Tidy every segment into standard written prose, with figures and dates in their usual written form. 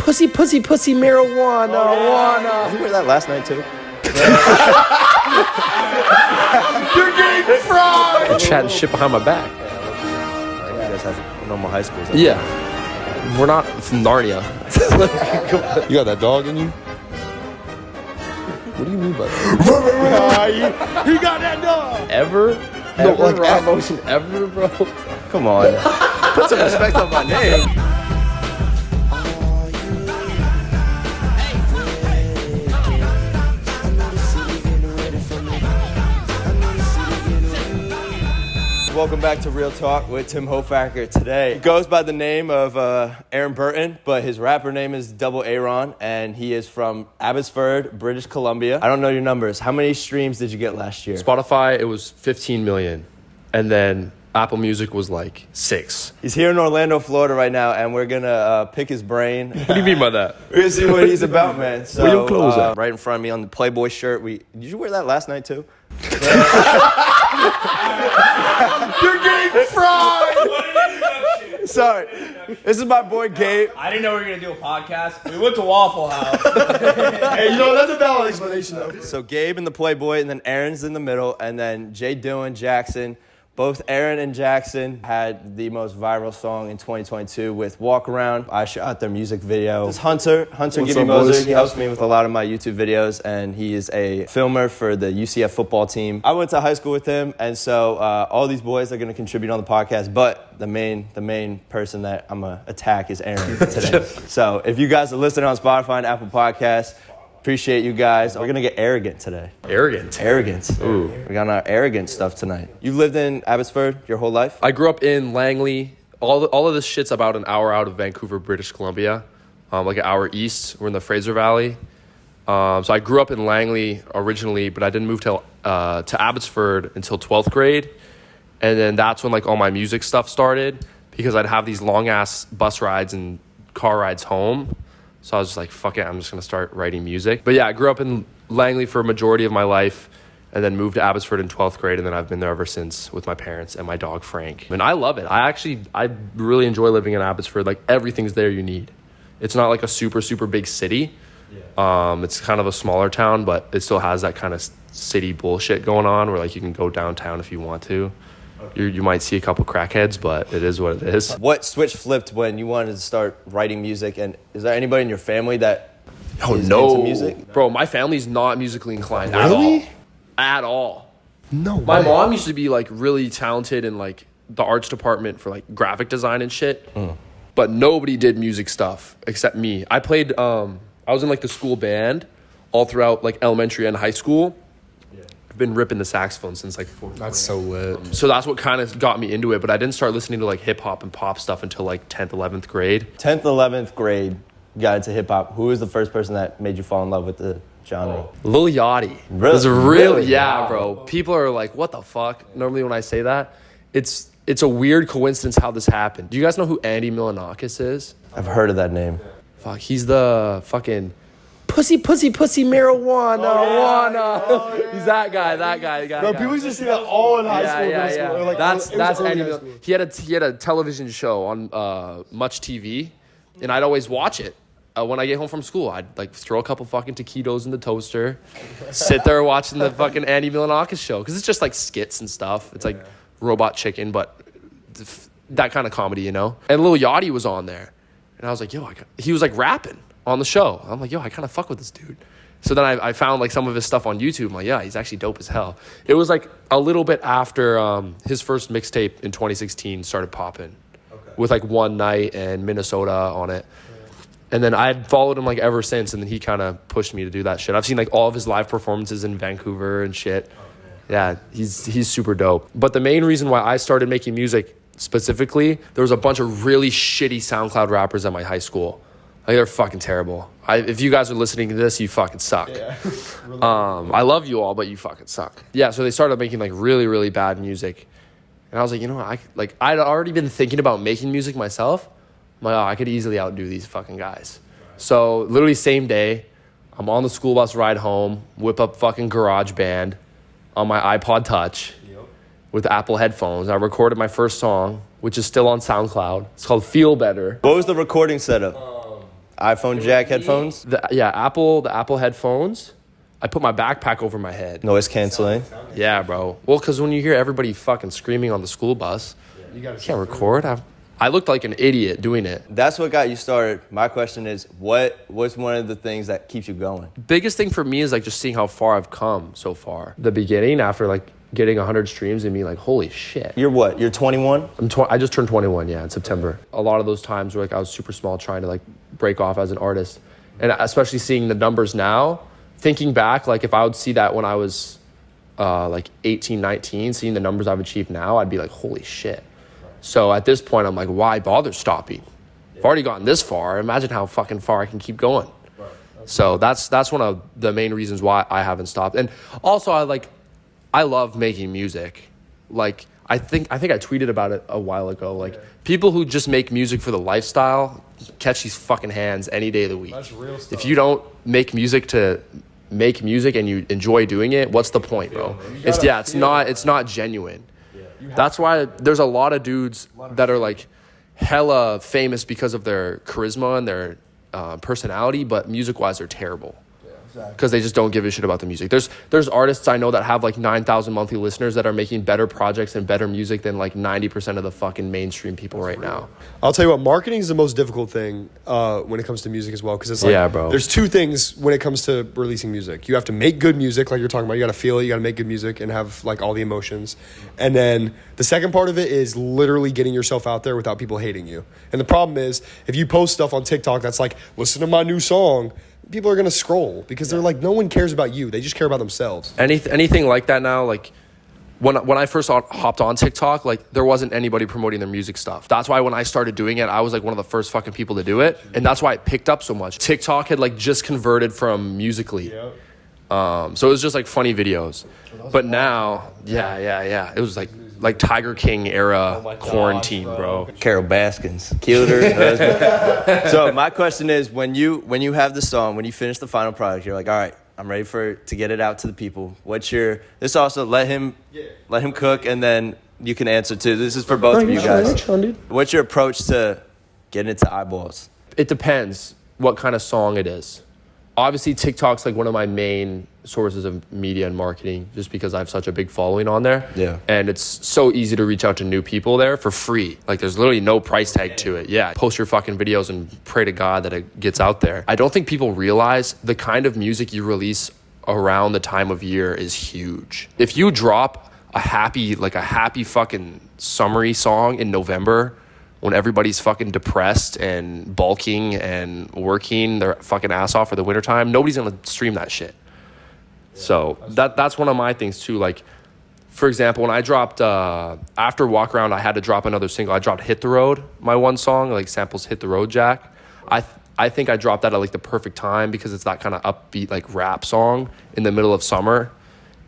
pussy, marijuana, wanna. Did you wear that last night too? You're getting fried! They're chatting shit behind my back. You guys have normal high schools. Yeah. We're not from Narnia. You got that dog in you? What do you mean by that? He got that dog! Ever? No, Ever? like, Raw motion ever, bro? Come on. Put some respect on my name. Welcome back to Real Talk with Tim Hofacker. Today, he goes by the name of Aaron Burton, but his rapper name is Double Aaron, and he is from Abbotsford, British Columbia. I don't know your numbers. How many streams did you get last year? Spotify, it was 15 million. And then Apple Music was like 6. He's here in Orlando, Florida right now, and we're going to pick his brain. What do you mean by that? We're going to see what he's about, man. So, Where your clothes at? Right in front of me on the Playboy shirt. Did you wear that last night too? You're getting fried! Sorry. This is my boy Gabe. I didn't know we were going to do a podcast. We went to Waffle House. Hey, you know, that's a valid explanation, though. So Gabe in the Playboy, and then Aaron's in the middle, and then Jay Dillon, Jackson. Both Aaron and Jackson had the most viral song in 2022 with Walk Around. I shot their music video. This is Hunter Gibby Moser. He helps me with a lot of my YouTube videos, and he is a filmer for the UCF football team. I went to high school with him, and so all these boys are going to contribute on the podcast, but the main person that I'm going to attack is Aaron today. So if you guys are listening on Spotify and Apple Podcasts, appreciate you guys. We're going to get arrogant today. Arrogant. Ooh. We got our arrogant stuff tonight. You've lived in Abbotsford your whole life? I grew up in Langley. All of this shit's about an hour out of Vancouver, British Columbia. Like an hour east. We're in the Fraser Valley. So I grew up in Langley originally, but I didn't move to Abbotsford until 12th grade. And then that's when like all my music stuff started, because I'd have these long ass bus rides and car rides home. So I was just like, fuck it, I'm just going to start writing music. But yeah, I grew up in Langley for a majority of my life, and then moved to Abbotsford in 12th grade, and then I've been there ever since with my parents and my dog, Frank. And I love it. I really enjoy living in Abbotsford. Like, everything's there you need. It's not like a super, super big city. Yeah. It's kind of a smaller town, but it still has that kind of city bullshit going on where, like, you can go downtown if you want to. Okay. You might see a couple crackheads, but it is what it is. What switch flipped when you wanted to start writing music? And is there anybody in your family that is into music? Bro, my family's not musically inclined at all. No. My mom used to be like really talented in like the arts department for like graphic design and shit. But nobody did music stuff except me. I played, I was in like the school band all throughout like elementary and high school. Been ripping the saxophone since like 14. That's so lit. So that's what kind of got me into it, but I didn't start listening to like hip hop and pop stuff until like 10th, 11th grade. 10th, 11th grade, got into hip hop. Who was the first person that made you fall in love with the genre? Lil Yachty. Really? Yeah, bro. People are like, what the fuck? Normally when I say that, it's a weird coincidence how this happened. Do you guys know who Andy Milonakis is? I've heard of that name. Fuck, he's the fucking Pussy, marijuana, wanna. He's that guy. Bro, people used to say that all in high school, middle school. Or like, That's Andy. He had a television show on Much TV, and I'd always watch it. When I get home from school, I'd like throw a couple fucking taquitos in the toaster, sit there watching the fucking Andy Milonakis show, because it's just like skits and stuff. It's like Robot Chicken, but that kind of comedy, you know. And Lil Yachty was on there, and I was like, yo, he was like rapping on the show. I'm like, yo, I kind of fuck with this dude. So then I found like some of his stuff on YouTube. I'm like, yeah, he's actually dope as hell. It was like a little bit after his first mixtape in 2016 started popping, with like One Night and Minnesota on it. And then I had followed him like ever since, and then he kind of pushed me to do that shit. I've seen like all of his live performances in Vancouver and shit. Yeah, he's super dope. But the main reason why I started making music specifically, there was a bunch of really shitty SoundCloud rappers at my high school. Like, they're fucking terrible. If you guys are listening to this, you fucking suck. Yeah. I love you all, but you fucking suck. Yeah, so they started making like really, really bad music. And I was like, you know what? I'd already been thinking about making music myself. I'm like, oh, I could easily outdo these fucking guys. So literally same day, I'm on the school bus ride home, whip up fucking GarageBand on my iPod Touch with Apple headphones. I recorded my first song, which is still on SoundCloud. It's called Feel Better. What was the recording setup? iPhone jack headphones, The Apple headphones. I put my backpack over my head. noise canceling. Yeah, bro. Well, because when you hear everybody fucking screaming on the school bus, you can't record. I looked like an idiot doing it. That's what got you started. My question is, what's one of the things that keeps you going? Biggest thing for me is like just seeing how far I've come so far. The beginning, after like getting 100 streams and being like, holy shit. You're what? You're 21? I just turned 21, in September. A lot of those times were like I was super small trying to like break off as an artist. And especially seeing the numbers now, thinking back, like if I would see that when I was like 18, 19, seeing the numbers I've achieved now, I'd be like, holy shit. So at this point, I'm like, why bother stopping? I've already gotten this far. Imagine how fucking far I can keep going. So that's one of the main reasons why I haven't stopped. And also, I love making music. Like, I think I tweeted about it a while ago. Like, people who just make music for the lifestyle, catch these fucking hands any day of the week. That's real stuff. If you don't make music to make music and you enjoy doing it, what's the point, bro? It's not genuine. That's why there's a lot of dudes that are like hella famous because of their charisma and their personality, but music-wise they're terrible. Because they just don't give a shit about the music. There's artists I know that have like 9,000 monthly listeners that are making better projects and better music than like 90% of the fucking mainstream people right now. I'll tell you what, marketing is the most difficult thing when it comes to music as well. Because it's like, bro. There's two things when it comes to releasing music. You have to make good music, like you're talking about. You got to feel it. You got to make good music and have like all the emotions. And then the second part of it is literally getting yourself out there without people hating you. And the problem is, if you post stuff on TikTok that's like, listen to my new song, people are going to scroll because they're like, no one cares about you. They just care about themselves. Anything like that now, like when I first hopped on TikTok, like there wasn't anybody promoting their music stuff. That's why when I started doing it, I was like one of the first fucking people to do it. And that's why it picked up so much. TikTok had like just converted from Musical.ly. So it was just like funny videos. But now, it was like Tiger King era quarantine, bro. Carol Baskins killed her husband. So my question is, when you have the song, when you finish the final product, you're like, all right, I'm ready to get it out to the people. This also let him cook, and then you can answer too. This is for both of you guys. What's your approach to getting it to eyeballs? It depends what kind of song it is. Obviously, TikTok's like one of my main sources of media and marketing just because I have such a big following on there. Yeah. And it's so easy to reach out to new people there for free. Like there's literally no price tag to it. Yeah. Post your fucking videos and pray to God that it gets out there. I don't think people realize the kind of music you release around the time of year is huge. If you drop a happy fucking summery song in November, when everybody's fucking depressed and bulking and working their fucking ass off for the wintertime, nobody's gonna stream that shit. So that's one of my things too. Like, for example, when I dropped, after Walk Around, I had to drop another single. I dropped Hit the Road, my one song, like samples Hit the Road Jack. I think I dropped that at like the perfect time because it's that kind of upbeat like rap song in the middle of summer.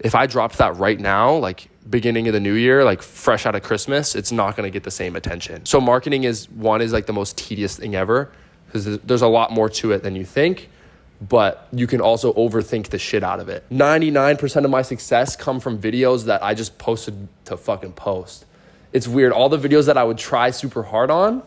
If I dropped that right now, like beginning of the new year, like fresh out of Christmas, it's not going to get the same attention. So marketing is like the most tedious thing ever because there's a lot more to it than you think, but you can also overthink the shit out of it. 99% of my success come from videos that I just posted to fucking post. It's weird. All the videos that I would try super hard on,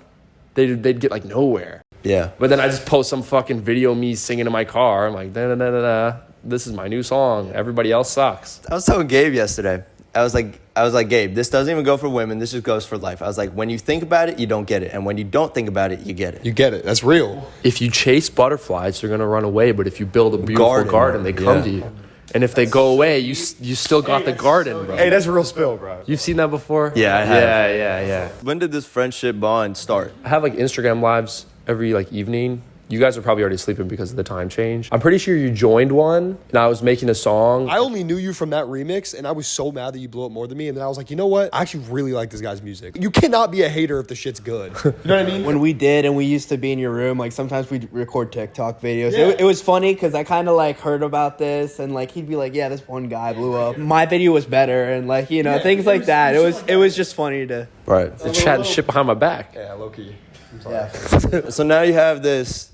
they'd get like nowhere. Yeah. But then I just post some fucking video of me singing in my car. I'm like, da-da-da-da-da. This is my new song. Everybody else sucks. I was telling Gabe yesterday. I was like, Gabe, this doesn't even go for women. This just goes for life. I was like, when you think about it, you don't get it. And when you don't think about it, you get it. You get it. That's real. If you chase butterflies, they're going to run away. But if you build a beautiful garden they come to you. And if they go away, you still got the garden, bro. Hey, that's real spill, bro. You've seen that before? Yeah, I have. Yeah. When did this friendship bond start? I have like Instagram lives every like evening. You guys are probably already sleeping because of the time change. I'm pretty sure you joined one, and I was making a song. I only knew you from that remix, and I was so mad that you blew up more than me. And then I was like, you know what? I actually really like this guy's music. You cannot be a hater if the shit's good. You know what I mean? When we did, and we used to be in your room, like sometimes we'd record TikTok videos. Yeah. It was funny because I kind of like heard about this, and like he'd be like, yeah, this one guy blew up. My video was better, and like, you know, things like that. It was just funny to... Right. They're chatting shit behind my back. Yeah, low-key. Yeah. So now you have this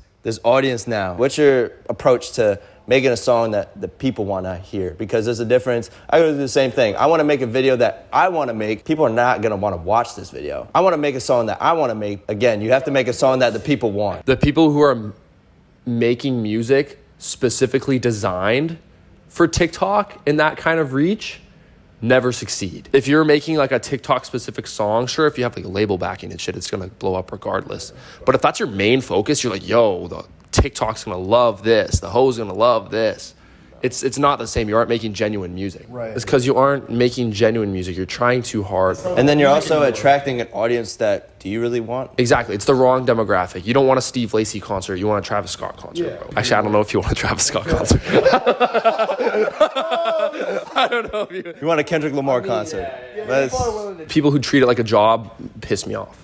audience now. What's your approach to making a song that the people want to hear? Because there's a difference. I go do the same thing. I want to make a video that I want to make. People are not going to want to watch this video. I want to make a song that I want to make. Again, you have to make a song that the people want. The people who are making music specifically designed for TikTok and that kind of reach never succeed. If you're making like a TikTok specific song, sure, if you have like a label backing and shit, it's gonna blow up regardless. But if that's your main focus, you're like, yo, the TikTok's gonna love this, the hoe's gonna love this. It's not the same. You aren't making genuine music. Right. It's because you aren't making genuine music. You're trying too hard. And then you're also attracting an audience that do you really want? Exactly. It's the wrong demographic. You don't want a Steve Lacy concert. You want a Travis Scott concert, bro. Actually, I don't know if you want a Travis Scott concert. I don't know if you... You want a Kendrick Lamar concert. People who treat it like a job piss me off.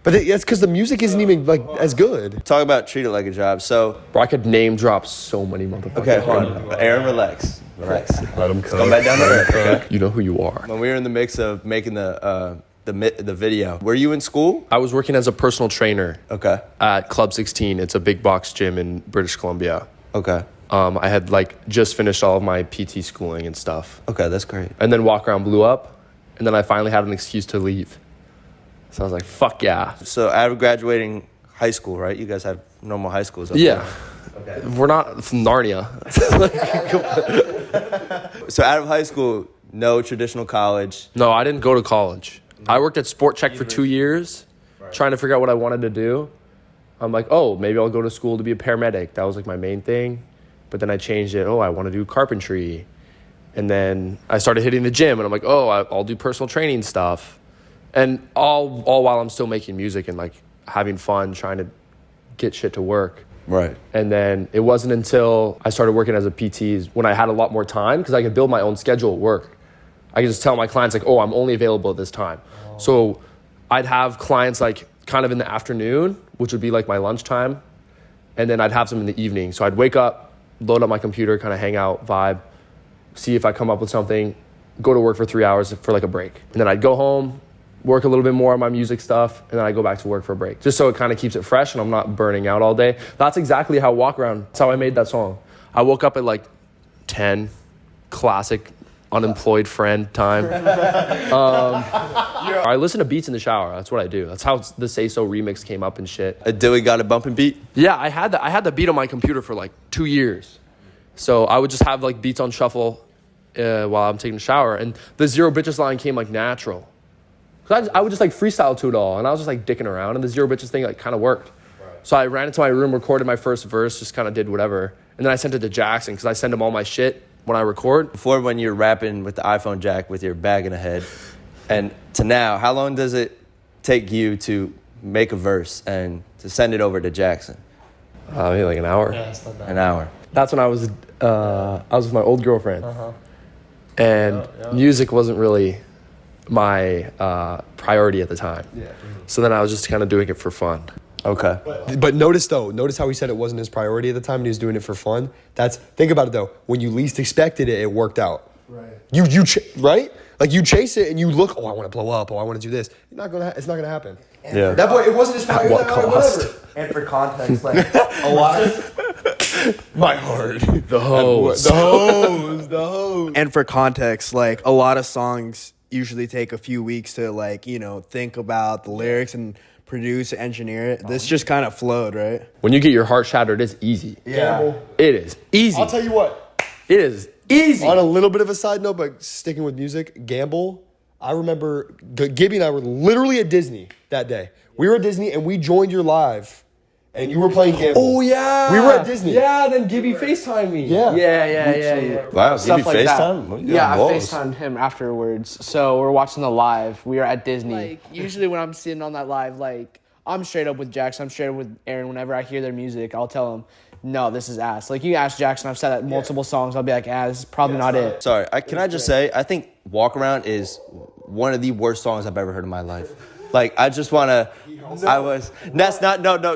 But that's because the music isn't even like as good. Talk about treat it like a job. So, Bro, I could name drop so many motherfuckers. okay, hold on. Aaron, relax. Relax. Let him cook. Come back down to earth, okay? You know who you are. When we were in the mix of making the video, were you in school? I was working as a personal trainer Okay. at Club 16. It's a big box gym in British Columbia. Okay. I had like just finished all of my PT schooling and stuff. Okay, that's great. And then Walk Around blew up. And then I finally had an excuse to leave. So I was like, fuck yeah. So out of graduating high school, right? You guys have normal high schools up Yeah. there. Okay. We're not from Narnia. So out of high school, no traditional college. No, I didn't go to college. I worked at Sport Check for 2 years, trying to figure out what I wanted to do. I'm like, oh, maybe I'll go to school to be a paramedic. That was like my main thing. But then I changed it. Oh, I want to do carpentry. And then I started hitting the gym, and I'm like, oh, I'll do personal training stuff. And all while I'm still making music and like having fun, trying to get shit to work. Right. And then it wasn't until I started working as a PT when I had a lot more time, because I could build my own schedule at work. I could just tell my clients like, oh, I'm only available at this time. Oh. So I'd have clients like kind of in the afternoon, which would be like my lunchtime. And then I'd have some in the evening. So I'd wake up, load up my computer, kind of hang out, vibe, see if I come up with something, go to work for 3 hours for like a break. And then I'd go home, work a little bit more on my music stuff, and then I go back to work for a break. Just so it kind of keeps it fresh and I'm not burning out all day. That's exactly how Walk Around, that's how I made that song. I woke up at like 10, classic unemployed friend time. I listen to beats in the shower. That's what I do. That's how the Say So remix came up and shit. A Dilly got a bumping beat? Yeah, I had the beat on my computer for like 2 years. So I would just have like beats on shuffle while I'm taking a shower. And the Zero Bitches line came like natural. I would just like freestyle to it all, and I was just like dicking around, and the Zero Bitches thing like kind of worked. Right. So I ran into my room, recorded my first verse, just kind of did whatever, and then I sent it to Jackson because I send him all my shit when I record. Before, when you're rapping with the iPhone jack with your bag in the head, and to now, how long does it take you to make a verse and to send it over to Jackson? Maybe like an hour. Yeah, it's not bad. An hour. That's when I was with my old girlfriend, and music wasn't really my priority at the time. Yeah. So then I was just kind of doing it for fun. Okay. But notice how he said it wasn't his priority at the time and he was doing it for fun. Think about it though. When you least expected it, it worked out. Right. Right? Like you chase it and you look, oh, I want to blow up. Oh, I want to do this. It's not gonna happen. Yeah. That boy, it wasn't his priority. At what cost? And for context, like a lot of My heart. The hose. The hose. and for context, like a lot of songs usually take a few weeks to like, think about the lyrics and produce, engineer it. This just kind of flowed, right? When you get your heart shattered, it's easy. Yeah. It is easy. I'll tell you what. It is easy. On a little bit of a side note, but sticking with music, Gamble, I remember Gibby and I were literally at Disney that day. We were at Disney and we joined your live. And you were playing Gamble. Oh, yeah. We were at Disney. Yeah, then Gibby FaceTimed me. Yeah. Yeah. Wow, Stuff give you like that. FaceTime? Yeah, I FaceTimed him afterwards. So we're watching the live. We were at Disney. Like, usually when I'm sitting on that live, like, I'm straight up with Jackson. I'm straight up with Aaron. Whenever I hear their music, I'll tell them, no, this is ass. Like, you ask Jackson, I've said that multiple songs. I'll be like, this is probably not it. Sorry, can I just say, I think Walk Around is one of the worst songs I've ever heard in my life. Like, I just want to,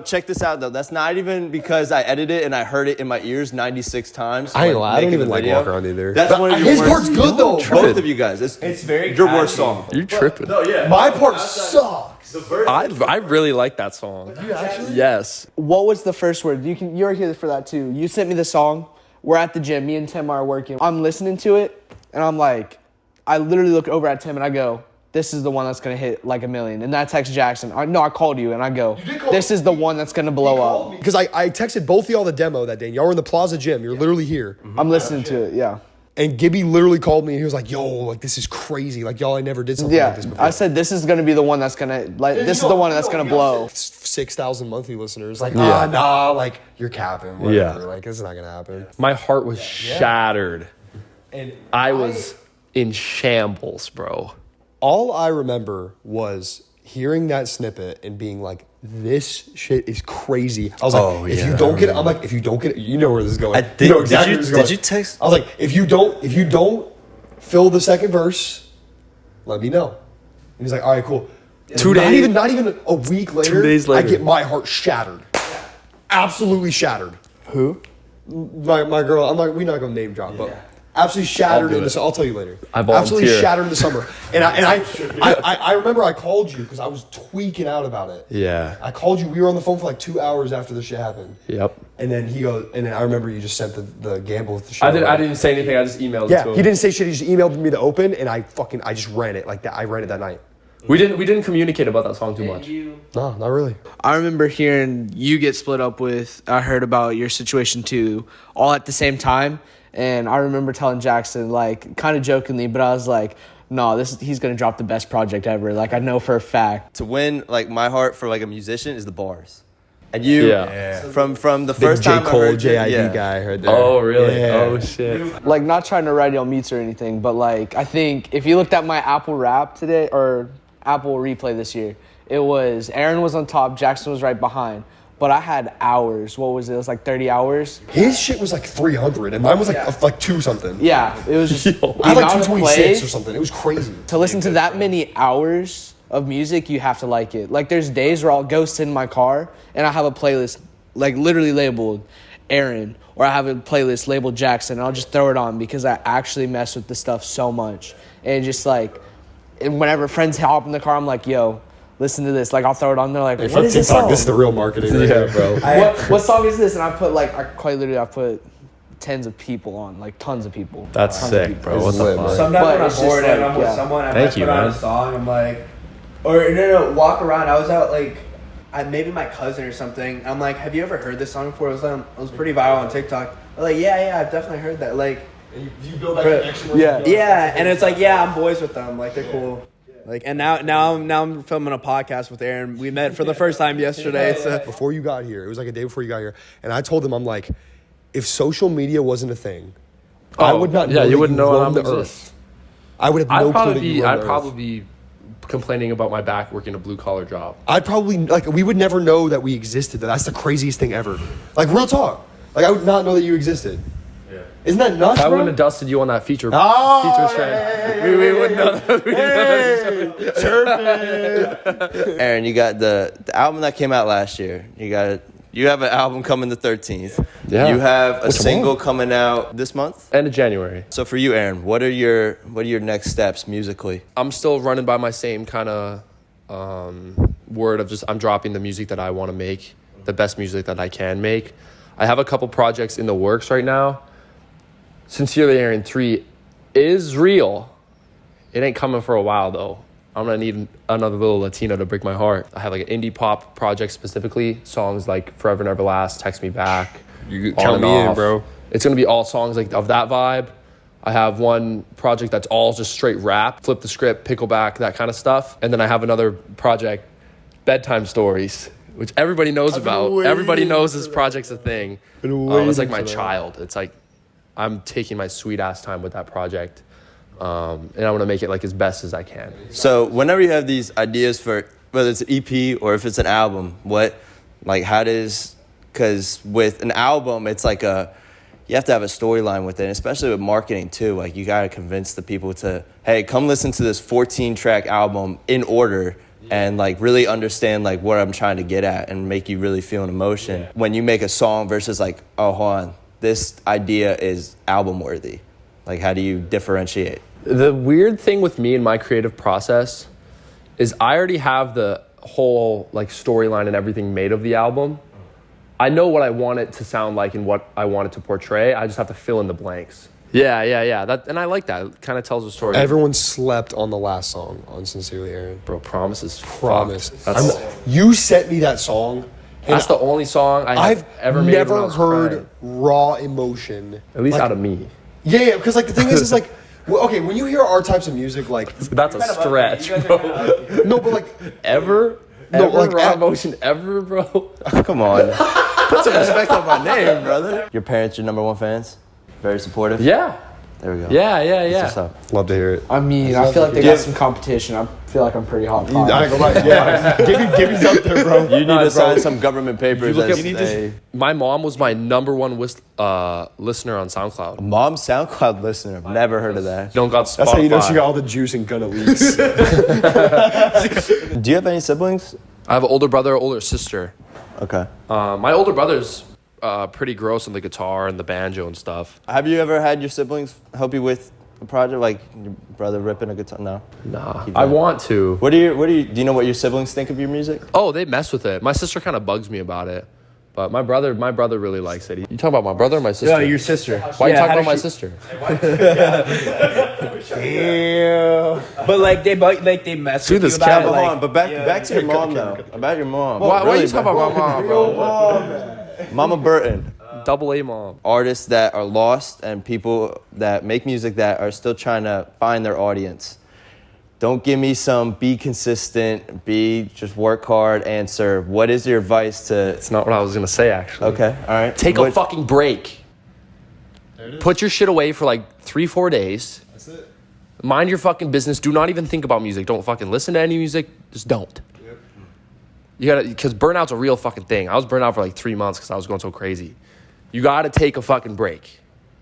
check this out, though. That's not even because I edited it and I heard it in my ears 96 times. I ain't lying. I don't making even the like video. Walk Around either. That's one of your His worst. part's good, though. Both of you guys. It's very your worst catchy. song. You're tripping. No, yeah. My part sucks. I really like that song. You actually? Yes. What was the first word? You're here for that too. You sent me the song. We're at the gym. Me and Tim are working. I'm listening to it, and I'm like, I literally look over at Tim and I go, this is the one that's gonna hit like 1 million. And I text Jackson. I called you and I go, this is the one that's gonna blow up. Because I texted both of y'all the demo that day. And y'all were in the Plaza Gym. You're literally here. I'm listening to it, yeah. And Gibby literally called me and he was like, yo, like this is crazy. Like y'all, I never did something like this before. I said this is gonna be the one that's gonna this is the one that's gonna blow. 6,000 monthly listeners. Like, nah, like you're capping. Whatever. Yeah. Like this is not gonna happen. My heart was shattered. And I was in shambles, bro. all I remember was hearing that snippet and being like, this shit is crazy. I was like, if you don't get it, I'm like, if you don't get it, you know where this is going. You know exactly where this is going. Did you text? I was like, if you don't fill the second verse, let me know. And he's like, all right, cool. 2 days. Not even a week later. 2 days later. I get my heart shattered. Absolutely shattered. Who? My girl. I'm like, we're not gonna name drop, but absolutely shattered in the. I'll tell you later. I volunteer. Absolutely shattered in the summer. And I remember I called you because I was tweaking out about it. Yeah. I called you. We were on the phone for like 2 hours after the shit happened. Yep. And then he goes, and then I remember you just sent the gamble with the show. I didn't say anything. I just emailed it to him. He didn't say shit. He just emailed me the open, and I just ran it like that. I ran it that night. We didn't communicate about that song too much. No, not really. I remember hearing you get split up with, I heard about your situation too, all at the same time. And I remember telling Jackson, like, kind of jokingly, but I was like, no, he's going to drop the best project ever. Like, I know for a fact. To win, like, my heart for, like, a musician is the bars. And you, from the first time J. Cole, I heard JID guy I heard there. Oh, really? Yeah. Oh, shit. Like, not trying to ride y'all meets or anything, but, like, I think if you looked at my Apple Rap today, or Apple Replay this year, it was Aaron was on top, Jackson was right behind. But I had hours. What was it? It was like 30 hours. His shit was like 300, and mine was like 2 something. Yeah, it was just the I had like amount of 226 plays. or something. It was crazy. To listen to that many hours of music, you have to like it. Like, there's days where I'll go sit in my car and I have a playlist, like, literally labeled Aaron, or I have a playlist labeled Jackson, and I'll just throw it on because I actually mess with the stuff so much. And just, like, and whenever friends hop in the car, I'm like, yo, listen to this. Like, I'll throw it on. They're like, what is this song? This is the real marketing right here, bro. What song is this? And I put, like, I put tens of people on, like, tons of people. That's sick, bro. What the fuck? Sometimes But when it's I'm just bored and like, I'm with yeah. someone, I Thank might you, put on a man. song. I'm like, Or no, walk around. I was out like, maybe my cousin or something. I'm like, have you ever heard this song before? It was pretty viral on TikTok. I'm like, yeah, I've definitely heard that. Like, You build that connection. yeah, and it's like, yeah, I'm boys with them. Like, they're cool. Like, and now I'm filming a podcast with Aaron. We met for the first time yesterday. So. Before you got here, it was like a day before you got here, and I told him, I'm like, if social media wasn't a thing, I would not. Yeah, know you wouldn't know roam I'm the exist. earth. I would have no clue that you roam I'd the earth. probably be complaining about my back working a blue collar job. I'd probably like we would never know that we existed. That's the craziest thing ever. Like real talk. Like I would not know that you existed. Yeah. Isn't that nuts, I bro? wouldn't have dusted you on that feature. Oh, feature we wouldn't know that. Aaron, you got the album that came out last year. You have an album coming the 13th. Yeah. You have a single coming out this month. End of January. So for you, Aaron, what are your next steps musically? I'm still running by my same kind of word of just I'm dropping the music that I want to make, the best music that I can make. I have a couple projects in the works right now. Sincerely Aaron 3 is real. It ain't coming for a while though. I'm gonna need another little Latino to break my heart. I have like an indie pop project specifically, songs like Forever Never Last, Text Me Back. You On count and me in, Off. bro. It's gonna be all songs like of that vibe. I have one project that's all just straight rap, flip the script, pickleback, that kind of stuff. And then I have another project, Bedtime Stories, which everybody knows about. Everybody knows this project's a thing. It's like my child. It's like I'm taking my sweet ass time with that project. And I want to make it like as best as I can. So whenever you have these ideas for whether it's an EP or if it's an album, because with an album, it's like you have to have a storyline with it, especially with marketing too. Like you got to convince the people to, hey, come listen to this 14-track album in order and like really understand like what I'm trying to get at and make you really feel an emotion. Yeah. When you make a song versus like, oh, hold on, this idea is album worthy. Like, how do you differentiate? The weird thing with me and my creative process is I already have the whole like storyline and everything made of the album. I know what I want it to sound like and what I want it to portray. I just have to fill in the blanks. Yeah. That, and I like that. It kind of tells a story. Everyone slept on the last song on Sincerely Aaron. Bro, Promise is Promise. That's, You sent me that song. that's the only song I've ever made. when I never was heard crying. raw emotion. At least like, out of me. Yeah, because like the thing is like, okay, when you hear our types of music, like That's a stretch, bro. no, but like Ever? No, Ever like, raw at- emotion ever, bro? Come on. Put some respect on my name, brother. Your parents, your number one fans? Very supportive? Yeah. There we go. Yeah. What's up? love to hear it. I mean, I feel like they got some competition. I feel like I'm pretty hot. I ain't gonna lie, yeah. give me up there, bro. You need to sign some government papers. look That at- say, My mom was my number one listener on SoundCloud. Mom SoundCloud listener. I've never heard of that. Don't got Spotify. That's how you know she got all the juice and gonna leaks. Do you have any siblings? I have an older brother, older sister. Okay. My older brother's pretty gross on the guitar and the banjo and stuff. Have you ever had your siblings help you with a project, like your brother ripping a guitar? No. Nah, Keep I going. want to. Do you know what your siblings think of your music? Oh, they mess with it. My sister kind of bugs me about it, but my brother really likes it. You talking about my brother or my sister? No, your sister. Why are you talking about my sister? Yeah. But like they mess Dude, with this you about cat- it. Hold Like, on, but back to your mom though. About your mom. Why are Really, you talking about my mom, bro? Mama Burton? Double A mom. Artists that are lost and people that make music that are still trying to find their audience. Don't give me some be consistent, just work hard answer. What is your advice to... It's not what I was gonna say, actually. Okay, all right. Take a fucking break. Put your shit away for like 3-4 days. That's it. Mind your fucking business. Do not even think about music. Don't fucking listen to any music. Just don't. Yep. You gotta, because burnout's a real fucking thing. I was burnt out for like 3 months because I was going so crazy. You gotta take a fucking break.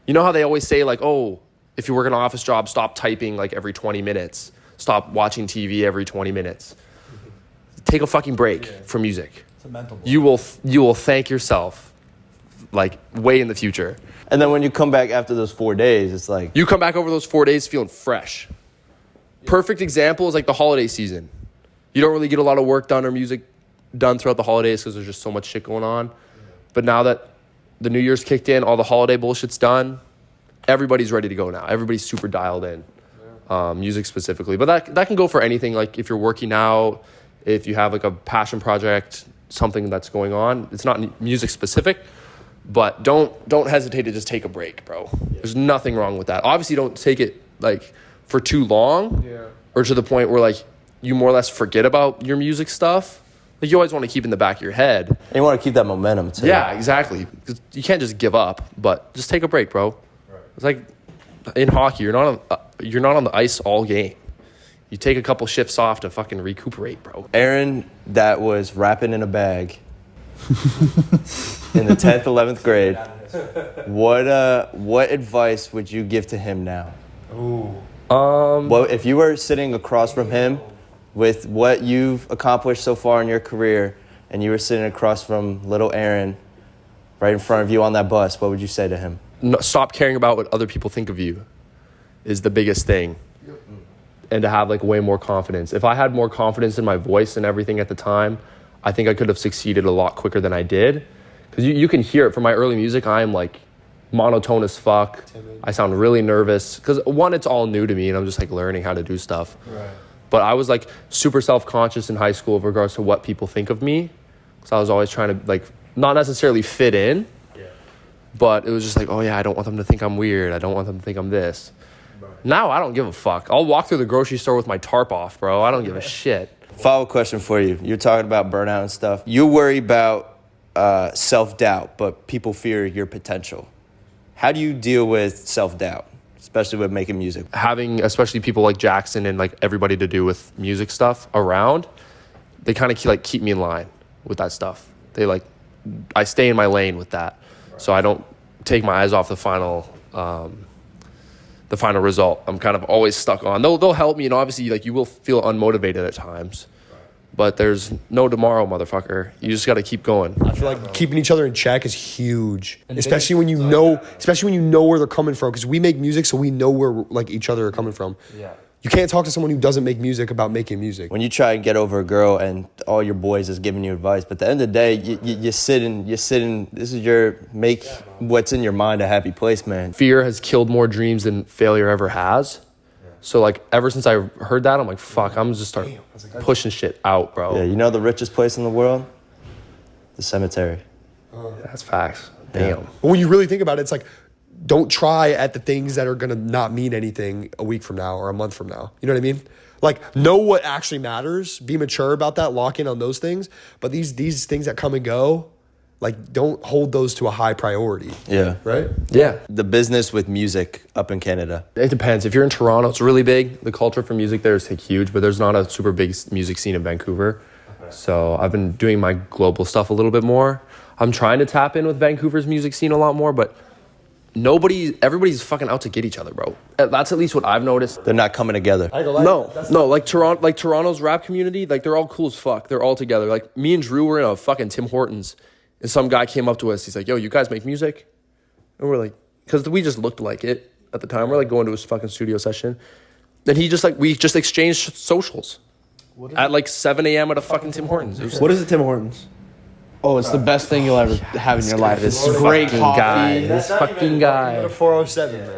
You know how they always say like, oh, if you work an office job, stop typing like every 20 minutes. Stop watching TV every 20 minutes. Take a fucking break from music. It's a mental block. You will thank yourself like way in the future. And then when you come back after those 4 days, it's like... You come back over those 4 days feeling fresh. Perfect example is like the holiday season. You don't really get a lot of work done or music done throughout the holidays because there's just so much shit going on. But now that the New Year's kicked in, all the holiday bullshit's done, everybody's ready to go now. Everybody's super dialed in. Music specifically. But that can go for anything. Like if you're working out, if you have like a passion project, something that's going on. It's not music specific, but don't hesitate to just take a break, bro. There's nothing wrong with that. Obviously, don't take it like for too long or to the point where like you more or less forget about your music stuff. Like you always want to keep in the back of your head. And you want to keep that momentum too. Yeah, exactly. 'Cause you can't just give up, but just take a break, bro. It's like in hockey, you're not on the ice all game. You take a couple shifts off to fucking recuperate, bro. Aaron that was rapping in a bag in the 10th, 11th grade. What advice would you give to him now? Well, if you were sitting across from him with what you've accomplished so far in your career and you were sitting across from little Aaron right in front of you on that bus, what would you say to him? No, stop caring about what other people think of you is the biggest thing. And to have like way more confidence. If I had more confidence in my voice and everything at the time, I think I could have succeeded a lot quicker than I did. Because you can hear it from my early music. I am like monotone as fuck. I sound really nervous. Because one, it's all new to me and I'm just like learning how to do stuff. Right. But I was like super self-conscious in high school with regards to what people think of me. So I was always trying to like, not necessarily fit in, but it was just like, oh yeah, I don't want them to think I'm weird. I don't want them to think I'm this. Now I don't give a fuck. I'll walk through the grocery store with my tarp off, bro. I don't give a shit. Follow-up question for you. You're talking about burnout and stuff. You worry about self-doubt, but people fear your potential. How do you deal with self-doubt, especially with making music? Having especially people like Jackson and like everybody to do with music stuff around, they kind of keep me in line with that stuff. I stay in my lane with that, so I don't take my eyes off the final result. I'm kind of always stuck on. They'll help me, and obviously like you will feel unmotivated at times. But there's no tomorrow, motherfucker. You just got to keep going. I feel like keeping each other in check is huge, especially when you know where they're coming from. Because we make music, so we know where like each other are coming from. Yeah. You can't talk to someone who doesn't make music about making music. When you try and get over a girl and all your boys is giving you advice, but at the end of the day, you sit in. This is your make what's in your mind a happy place, man. Fear has killed more dreams than failure ever has. So like ever since I heard that, I'm like, fuck, I'm just start pushing shit out, bro. Yeah, you know the richest place in the world? The cemetery. That's facts. Damn. But when you really think about it, it's like, don't try at the things that are going to not mean anything a week from now or a month from now. You know what I mean? Like, know what actually matters. Be mature about that. Lock in on those things. But these things that come and go, like, don't hold those to a high priority. Yeah. Right? Yeah. The business with music up in Canada. It depends. If you're in Toronto, it's really big. The culture for music there is like, huge, but there's not a super big music scene in Vancouver. So I've been doing my global stuff a little bit more. I'm trying to tap in with Vancouver's music scene a lot more, but everybody's fucking out to get each other, bro. That's at least what I've noticed. They're not coming together. No, like Toronto's rap community, like they're all cool as fuck. They're all together. Like me and Drew were in a fucking Tim Hortons, and some guy came up to us. He's like, "Yo, you guys make music?" And we're like, because we just looked like it at the time. We're like going to his fucking studio session, and we just exchanged socials at like 7 a.m. at a fucking Tim Hortons. What is it, Tim Hortons? Oh, it's the best thing you'll ever have in your life. It's great fucking coffee. guy. This fucking guy. 407, man.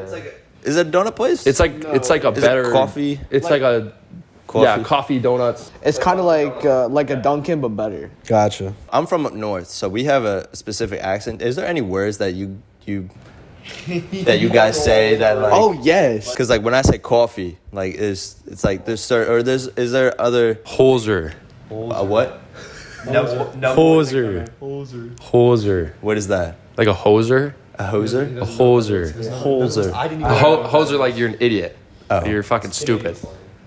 Is it a donut place? It's like a better coffee? It's like a coffee donuts. It's kind of like a Dunkin' but better. Gotcha. I'm from up north, so we have a specific accent. Is there any words that you guys say that like? Oh yes. Because like when I say coffee, like is there other Hoser. a what? Hoser. What is that? Like a hoser? A hoser? A hoser. Hoser. Hoser like you're an idiot. Oh. You're fucking stupid.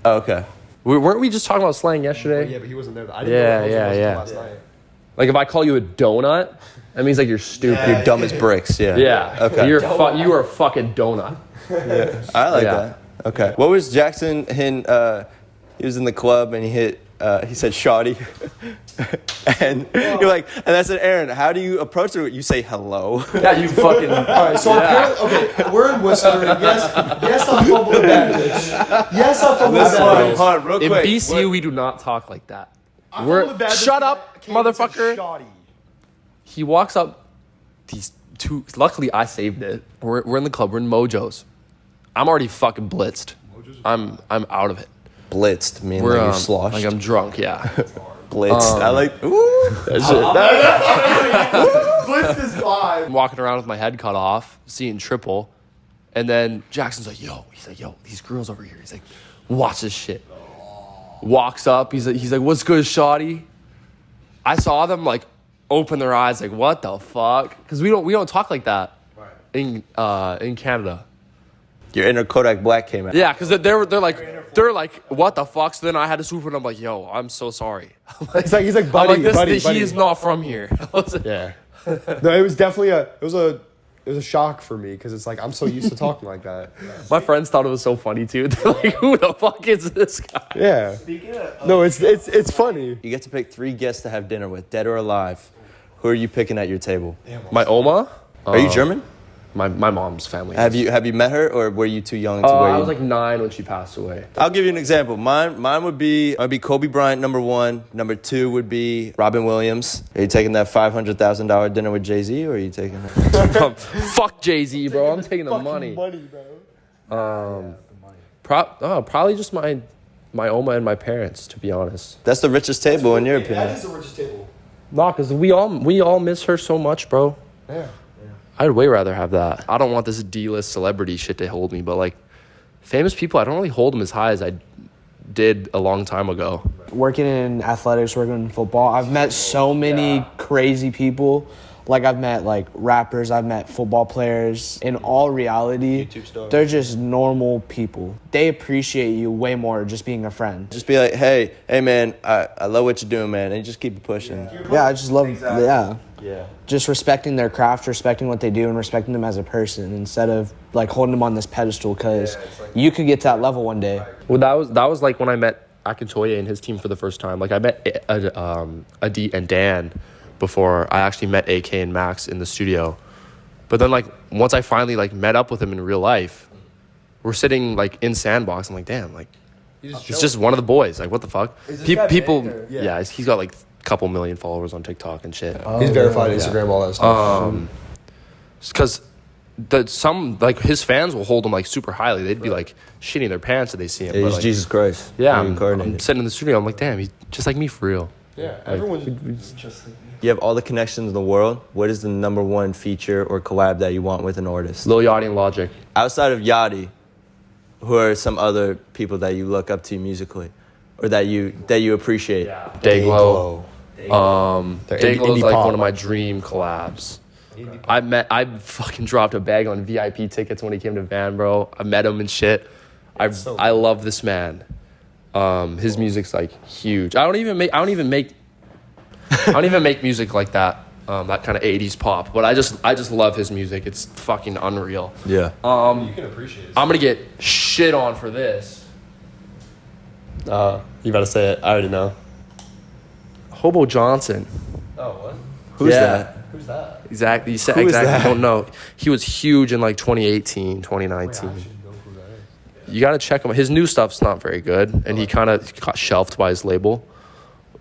Oh, okay. Weren't we just talking about slang yesterday? Yeah, but he wasn't there. I didn't know what it was last night. Like if I call you a donut, that means like you're stupid. You're dumb as bricks. Yeah. Yeah. Okay. You are a fucking donut. I like that. Okay. What was Jackson? He was in the club and he said "shoddy," and you're like, and I said, Aaron, how do you approach it? You say hello. Yeah, you fucking. All right, so apparently, we're in Worcester. And yes, I fumbled the bag, bitch. Yes, I fumbled the bag. Hold on, real In quick. BCU, we do not talk like that. Shut up, motherfucker. He walks up. These two. Luckily, I saved it. We're in the club. We're in Mojo's. I'm already fucking blitzed. I'm out of it. Blitzed, mean like you're sloshed. Like I'm drunk. Yeah. Blitzed. I like. Ooh. That shit. Blitz is vibe. I'm walking around with my head cut off, seeing triple, and then Jackson's like, "Yo," he's like, "Yo, these girls over here." He's like, "Watch this shit." Walks up. He's like, "What's good, shawty?" I saw them like open their eyes, like, "What the fuck?" Because we don't talk like that in Canada. Your inner Kodak Black came out. Yeah, because they're like, "What the fuck?" So then I had to swoop in. I'm like, "Yo, I'm so sorry." He's like, buddy, I'm like, buddy. He is not from here. Yeah. No, it was definitely it was a shock for me because it's like I'm so used to talking like that. My friends thought it was so funny too. They're like, "Who the fuck is this guy?" Yeah. No, it's funny. You get to pick 3 guests to have dinner with, dead or alive. Who are you picking at your table? My Oma. Are you German? My mom's family. Have you met her, or were you too young to where I you? was like 9 when she passed away. I'll give you an example. Mine would be Kobe Bryant, number 1. Number 2 would be Robin Williams. Are you taking that $500,000 dinner with Jay-Z, or are you taking that? Fuck Jay-Z, bro. I'm taking the money. Bro. Probably just my Oma and my parents, to be honest. That's the richest table in your opinion. That is the richest table. Nah, because we all miss her so much, bro. Yeah. I'd way rather have that. I don't want this D-list celebrity shit to hold me, but like famous people, I don't really hold them as high as I did a long time ago. Working in athletics, working in football, I've met so many crazy people. Like I've met like rappers, I've met football players. In all reality, they're just normal people. They appreciate you way more just being a friend. Just be like, hey man, I love what you're doing, man, and just keep it pushing. Yeah, I just love just respecting their craft, respecting what they do, and respecting them as a person instead of like holding them on this pedestal because you could get to that level one day. Well, that was like when I met Akintoye and his team for the first time. Like I met Adi and Dan before I actually met AK and Max in the studio. But then like once I finally like met up with him in real life, we're sitting like in Sandbox. I'm like, damn, like He's just one of the boys. Like, what the fuck? Is this guy People, big, or- yeah, he's got like a couple million followers on TikTok and shit. He's verified Instagram, all that stuff. Because some like his fans will hold him like super highly. They'd be like shitting their pants if they see him. Yeah, but, he's like, Jesus Christ. Yeah, I'm Reincarnated. sitting in the studio. I'm like, damn, he's just like me for real. Yeah, everyone's just. You have all the connections in the world. What is the number one feature or collab that you want with an artist? Lil Yachty and Logic. Outside of Yachty, who are some other people that you look up to musically, or that you appreciate? Dayglow. They're Dayglow is indie like pop. one of my dream collabs. I fucking dropped a bag on VIP tickets when he came to Van, bro. I met him and shit. I love this man. His music's like huge. I don't even make music like that. That kind of 80s pop, but I just love his music. It's fucking unreal. Yeah. You can appreciate it. I'm gonna get shit on for this. You about to say it? I already know. Hobo Johnson. Oh, what? Who's Yeah. that? Who's that? Exactly. You said Who is exactly. that? Don't know. He was huge in like 2018, 2019. You gotta check him. His new stuff's not very good, and he kind of got shelved by his label.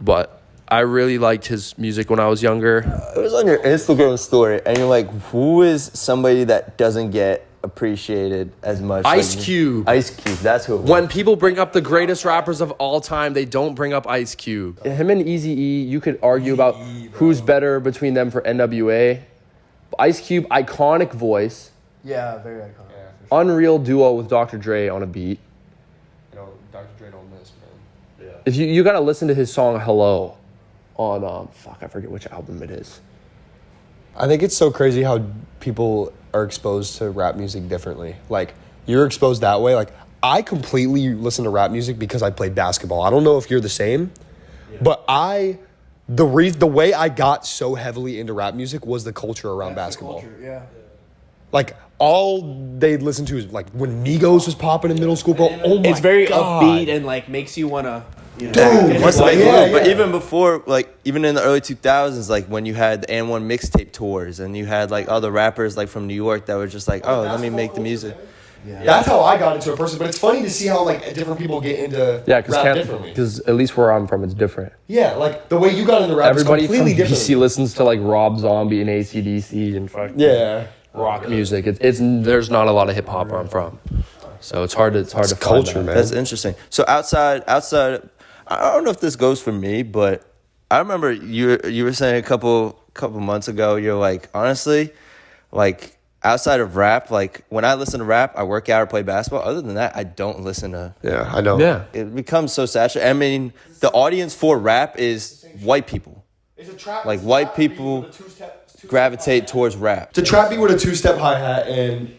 But I really liked his music when I was younger. It was on your Instagram story, and you're like, who is somebody that doesn't get appreciated as much? Ice Like, Cube. Ice Cube, that's who it was. When people bring up the greatest rappers of all time, they don't bring up Ice Cube. Him and Eazy-E, you could argue about who's better between them for NWA. Ice Cube, iconic voice, Yeah, very iconic. unreal duo with Dr. Dre on a beat. You know, Dr. Dre don't miss, man. If you gotta listen to his song Hello on I forget which album it is. I think it's so crazy how people are exposed to rap music differently. Like, you're exposed that way. Like, I completely listen to rap music because I played basketball. I don't know if you're the same, but the way I got so heavily into rap music was the culture around basketball. Yeah. Like, all they'd listen to is like when Migos was popping in middle school, bro. Oh my It's very God. upbeat and like makes you wanna. You know, Dude, Wants to like, make a move. But yeah. even before, like, even in the early 2000s, like, when you had the N1 mixtape tours, and you had, like, other rappers, like, from New York that were just like, oh, let me make the music. That's how I got into a person, but it's funny to see how like different people get into rap differently. because at least where I'm from, it's different. Yeah, like the way you got into rap Everybody is from completely different. BC listens to like Rob Zombie and AC/DC and fucking Yeah, rock music. It's there's not a lot of hip hop where I'm from, so it's hard to find culture, that. man. That's interesting. So outside, I don't know if this goes for me, but I remember you were saying a couple months ago, you're like, honestly, like, outside of rap, like, when I listen to rap, I work out or play basketball. Other than that, I don't listen to. Yeah, I know. Yeah, It becomes so saturated. I mean, the audience for rap is white people. Like, white people gravitate towards rap. It's a trap beat with a two-step hi-hat and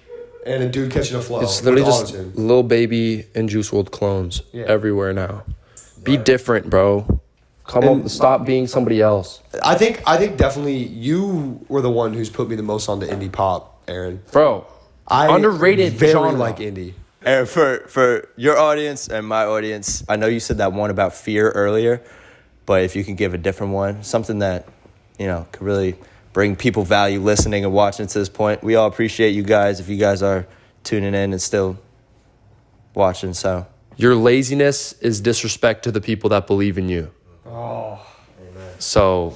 a dude catching a flow. it's literally with just auto-tune. Lil Baby and Juice WRLD clones everywhere now. Be different, bro. Stop being somebody else, I think definitely you were the one who's put me the most onto indie pop, Aaron. bro. I Underrated very genre. like indie. And for your audience and my audience, I know you said that one about fear earlier, but if you can give a different one, something that, you know, could really bring people value listening and watching to this point. We all appreciate you guys if you guys are tuning in and still watching. So Your laziness is disrespect to the people that believe in you. Oh, so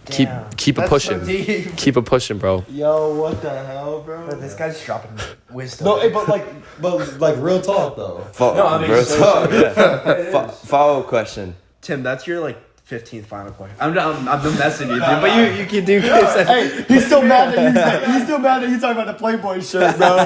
keep it pushing. Keep it pushing, bro. yo, what the hell, bro? This guy's dropping wisdom. No, but like real talk though. Follow-up question. Tim, that's your like 15th final question. I'm messing with you, but you can do this. Hey, he's still mad that you talking about the Playboy shirt, bro.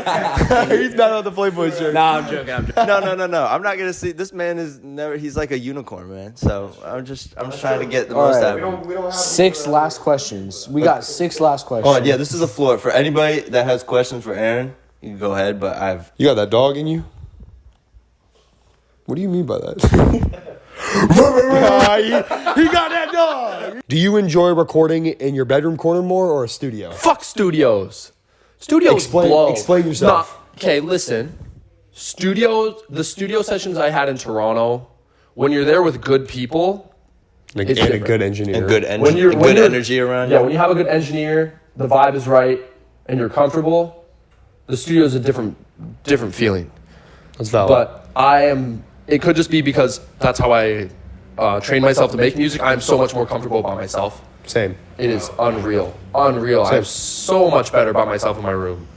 He's mad about the Playboy shirt. No, I'm joking. No. I'm not gonna see. This man is never. He's like a unicorn, man. So I'm just trying to get the most out of him. We don't have 6 last questions. We got 6 last questions. Oh yeah, this is the floor for anybody that has questions for Aaron. You can go ahead, but You got that dog in you? What do you mean by that? he got that dog. Do you enjoy recording in your bedroom corner more or a studio? Fuck studios. Studios blow. Explain yourself. Okay, listen. The studio sessions I had in Toronto, when you're there with good people, And it's a different. good engineer. and good When you're- energy around. Yeah, when you have a good engineer, the vibe is right, and you're comfortable, the studio is a different feeling. That's valid. But I am it could just be because that's how I train myself to make music. I'm so much more comfortable by myself. Same. It is unreal. I'm so much better by myself in my room.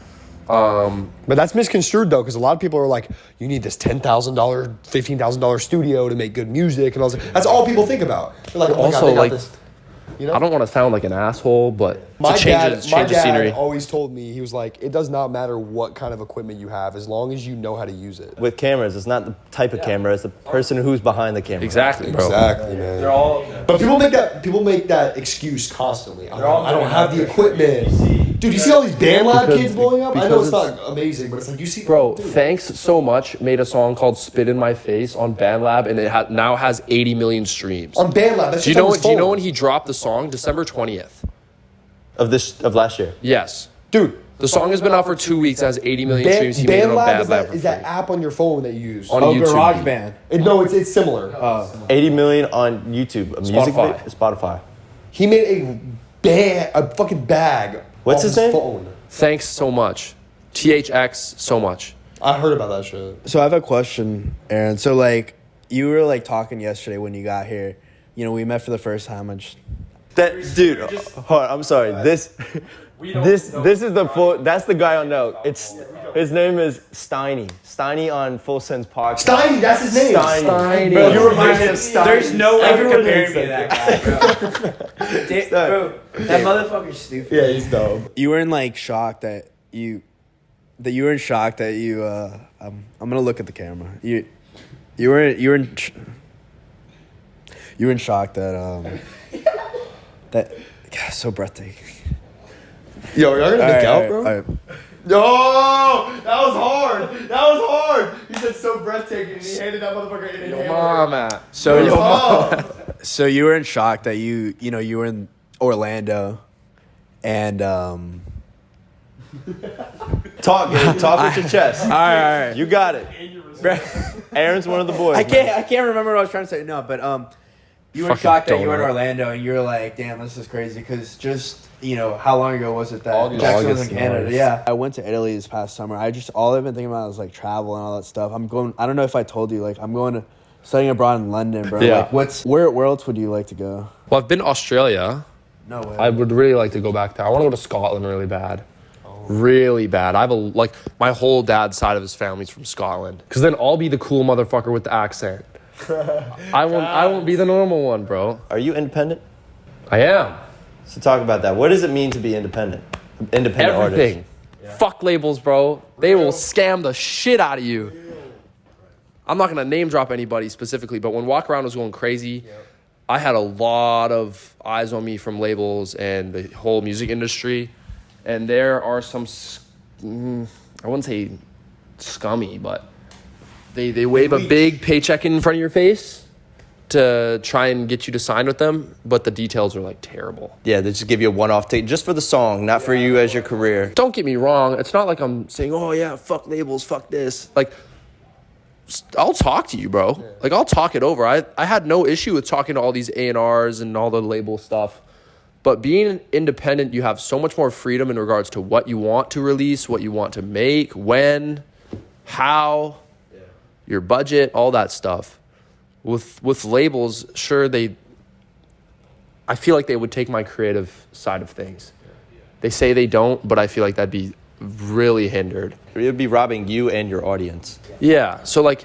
But that's misconstrued though, because a lot of people are like, you need this $10,000, $15,000 studio to make good music, and all that. That's all people think about. They're like, oh my God, Also, they got like, this. You know? I don't want to sound like an asshole, but My to change the scenery. always told me, he was like, it does not matter what kind of equipment you have, as long as you know how to use it. With cameras, it's not the type of camera, it's the person who's behind the camera. Exactly, bro. Exactly, man. They're all. But people make that excuse constantly. I don't have the equipment. Dude, you see all these BandLab kids blowing up? I know it's not amazing, but it's like you see. Bro, dude. Thanks So Much made a song called "Spit in My Face" on BandLab, and it now has 80 million streams. On BandLab, that's Do you know when he dropped the song? December 20th. Of last year. Yes. Dude, The song has been out for 2 weeks, has 80 million streams. He made it on BandLab BandLab. is that app on your phone that you use. On Oh, YouTube. GarageBand. No, it's similar. 80 million on YouTube. A music Spotify. Spotify. He made a fucking bag. What's off his name? Phone. Thanks So Much. THX So Much. I heard about that shit. So I have a question, Aaron. So like, you were like talking yesterday when you got here. You know, we met for the first time. Dude, hold on, I'm sorry. This is the full. That's the guy on note. His name is Steiny. Steiny on Full Sense Podcast. Steiny, that's his name. Steiny. Bro, you remind me of Steiny. There's no way to compare me to that. that guy, bro. That motherfucker's stupid. Yeah, he's dumb. You were in like shock that you were in shock that you. I'm gonna look at the camera. You were in shock that that God, so breathtaking. Yo, y'all gonna make out, bro? All right. No, that was hard. That was hard. He said so breathtaking, and he handed that motherfucker in a hammer. So you were in shock that you were in Orlando, and Talk with your chest. all right. You got it. Aaron's one of the boys. I can't remember what I was trying to say. No, but you were in Fucking shock that you were in donut. Orlando, and you were like, "Damn, this is crazy." Because just how long ago was it that August. Jackson was in August, Canada? August. Yeah, I went to Italy this past summer. All I've been thinking about is like travel and all that stuff. I'm going. I don't know if I told you. Like, I'm going to studying abroad in London, bro. Yeah. Like, where else would you like to go? Well, I've been to Australia. No way. I would really like to go back there. I want to go to Scotland really bad. Really bad. I have my whole dad's side of his family's from Scotland. Because then I'll be the cool motherfucker with the accent. I won't be the normal one, bro. Are you independent? I am. So talk about that. What does it mean to be independent? Independent Everything. artist. Fuck labels, bro. They will scam the shit out of you. I'm not going to name drop anybody specifically, but when Walk Around was going crazy, I had a lot of eyes on me from labels and the whole music industry. And there are some, I wouldn't say scummy, but they wave a big paycheck in front of your face to try and get you to sign with them, but the details are like terrible. Yeah, they just give you a one-off take just for the song, not for you as your career. Don't get me wrong. It's not like I'm saying, oh yeah, fuck labels, fuck this. Like, I'll talk to you, bro. Like, I'll talk it over. I had no issue with talking to all these A&Rs and all the label stuff. But being independent, you have so much more freedom in regards to what you want to release, what you want to make, when, how, your budget, all that stuff. With labels, sure, I feel like they would take my creative side of things. They say they don't, but I feel like that'd be really hindered. It would be robbing you and your audience. Yeah, so like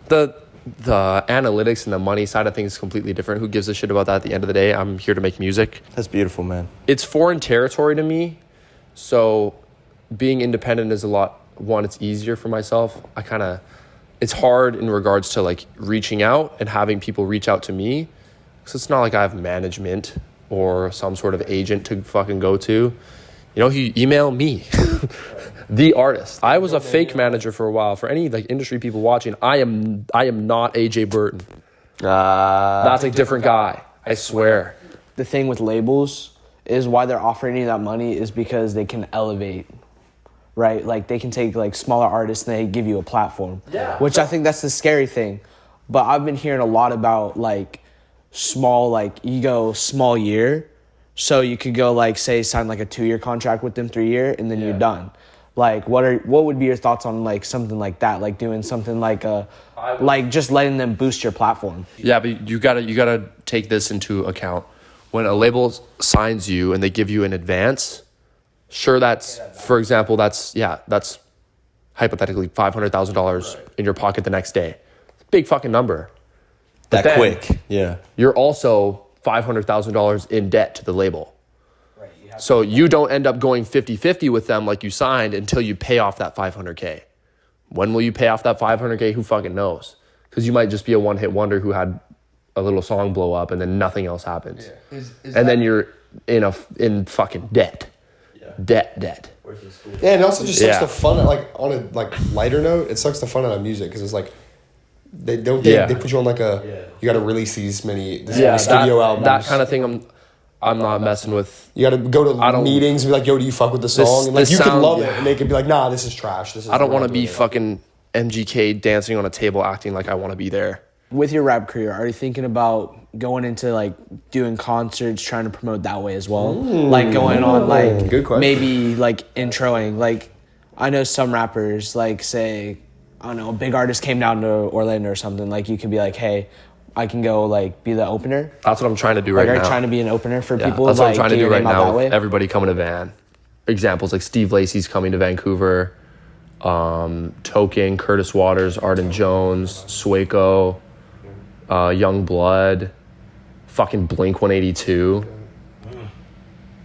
the analytics and the money side of things is completely different. Who gives a shit about that at the end of the day? I'm here to make music. That's beautiful, man. It's foreign territory to me, so being independent is it's easier for myself. It's hard in regards to like reaching out and having people reach out to me, because it's not like I have management or some sort of agent to fucking go to. You email me, the artist. I was a fake manager for a while. For any like industry people watching, I am not AJ Burton. That's a different guy. I swear. The thing with labels is why they're offering you that money is because they can elevate, right? Like they can take like smaller artists and they give you a platform, which I think that's the scary thing. But I've been hearing a lot about like small, like you go small year. So you could go like say sign like a 2-year contract with them, 3-year, and then you're done. Like, what would be your thoughts on like something like that? Like doing something like just letting them boost your platform. Yeah, but you gotta take this into account. When a label signs you and they give you an advance, sure, that's, for example, that's hypothetically $500,000 in your pocket the next day. Big fucking number. But That then quick. Yeah. You're also $500,000 in debt to the label. So you don't end up going 50-50 with them like you signed until you pay off that $500K. When will you pay off that $500K? Who fucking knows? Because you might just be a one-hit wonder who had a little song blow up and then nothing else happens. Yeah. And then you're in fucking debt. Yeah. Debt. Yeah, and it also just sucks the fun. Like on a lighter note, it sucks the fun out of music because it's like they put you on like a you got to release these many studio albums. That kind of thing. I'm not messing with. You got to go to meetings and be like, "Yo, do you fuck with the song?" And like you can love it, and they can be like, "Nah, this is trash. This is." I don't want to be fucking MGK dancing on a table, acting like I want to be there. With your rap career, are you thinking about going into like doing concerts, trying to promote that way as well? Like going on like maybe like introing. Like I know some rappers like say, I don't know, a big artist came down to Orlando or something. Like you could be like, hey, I can go like be the opener. That's what I'm trying to do right now. Are you trying to be an opener for people? That's what I'm trying to do right now. With everybody coming to Van. Examples like Steve Lacy's coming to Vancouver, Token, Curtis Waters, Arden Jones, Sueco, Young Blood, fucking Blink 182.